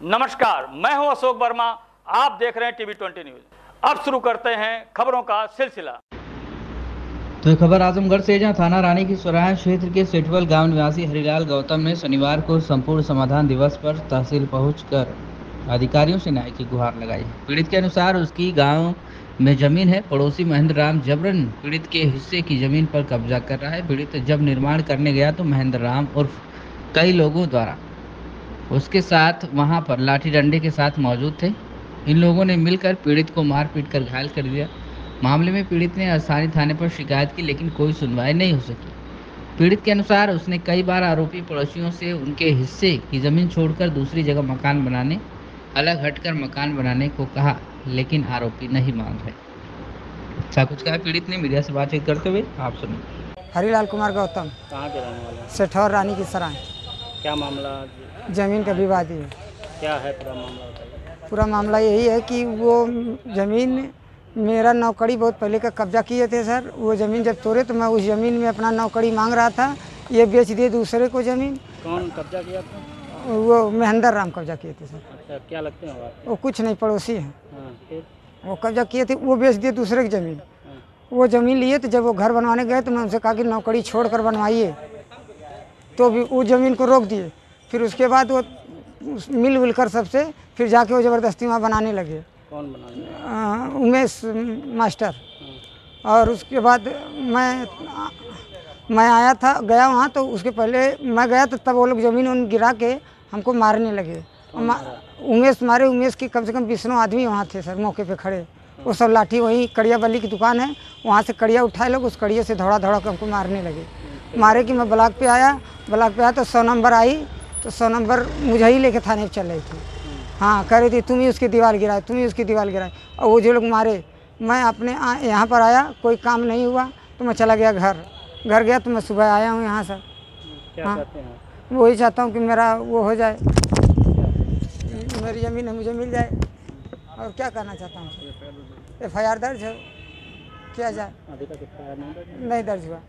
नमस्कार, मैं हूं अशोक वर्मा। आप देख रहे हैं टीवी 20 न्यूज। अब शुरू करते हैं खबरों का सिलसिला। तो खबर आजमगढ़ से, जहां थाना रानी की सराय क्षेत्र के सेठवल गांव निवासी हरिलाल गौतम ने शनिवार को संपूर्ण समाधान दिवस पर तहसील पहुंचकर अधिकारियों से न्याय की गुहार लगाई। पीड़ित के अनुसार उसकी गांव में जमीन है। पड़ोसी महेंद्र राम जबरन पीड़ित के हिस्से की जमीन पर कब्जा कर रहा है। पीड़ित जब निर्माण करने गया तो महेंद्र राम उर्फ कई लोगों द्वारा उसके साथ वहां पर लाठी डंडे के साथ मौजूद थे। इन लोगों ने मिलकर पीड़ित को मार पीट कर घायल कर दिया। मामले में पीड़ित ने स्थानीय थाने पर शिकायत की, लेकिन कोई सुनवाई नहीं हो सकी। पीड़ित के अनुसार उसने कई बार आरोपी पड़ोसियों से उनके हिस्से की जमीन छोड़कर दूसरी जगह मकान बनाने, अलग हटकर मकान बनाने को कहा, लेकिन आरोपी नहीं मान रहे। ऐसा कुछ कहा पीड़ित ने मीडिया से बातचीत करते हुए। आप सुनिए। हरिलाल कुमार गौतम, कहाँ के रहने वाले हैं? सेठौर रानी की सराय। क्या मामला? जमीन का विवाद है। क्या है पूरा मामला बताइए। पूरा मामला यही है कि वो जमीन मेरा नौकरी बहुत पहले का कब्जा किए थे सर। वो ज़मीन जब तोड़े तो मैं उस ज़मीन में अपना नौकरी मांग रहा था। ये बेच दिए दूसरे को ज़मीन। कौन कब्जा किया था? वो महेंद्र राम कब्जा किए थे सर। अच्छा, क्या लगते हैं आप? वो कुछ नहीं, पड़ोसी हैं। हाँ, फिर? वो कब्जा किए थे, वो बेच दिए दूसरे की ज़मीन। हाँ। वो ज़मीन लिए तो जब वो घर बनवाने गए तो मैं उनसे कहा कि नौकरी छोड़ कर बनवाइए, तो भी वो ज़मीन को रोक दिए। फिर उसके बाद वो मिल कर सबसे फिर जाके वो ज़बरदस्ती वहाँ बनाने लगे। कौन बनाने? उमेश मास्टर। और उसके बाद मैं आया था, गया वहाँ, तो उसके पहले मैं गया तो तब वो लोग ज़मीन गिरा के हमको मारने लगे। उमेश मारे। उमेश की कम से कम 20 आदमी वहाँ थे सर, मौके पे खड़े। वो सब लाठी, वहीं कड़िया बल्ली की दुकान है, वहाँ से कड़िया उठाए लोग, उस कड़िया से धौड़ा धौड़ा के हमको मारने लगे। मारे कि मैं ब्लॉक पे आया तो 100 नंबर आई, तो 100 नंबर मुझे ही लेके थाने पर चल रही थी। हाँ, कह रही थी तुम ही उसकी दीवार गिराए, तुम ही उसकी दीवार गिराए। और वो जो लोग मारे, मैं अपने यहाँ पर आया, कोई काम नहीं हुआ तो मैं चला गया घर गया तो मैं सुबह आया हूँ यहाँ सर। क्या हाँ, चाहते हैं? वही चाहता हूँ कि मेरा वो हो जाए, मेरी ज़मीन है मुझे मिल जाए। और क्या करना चाहता हूँ? FIR दर्ज है, किया जाए। अभी तक FIR नहीं दर्ज हुआ।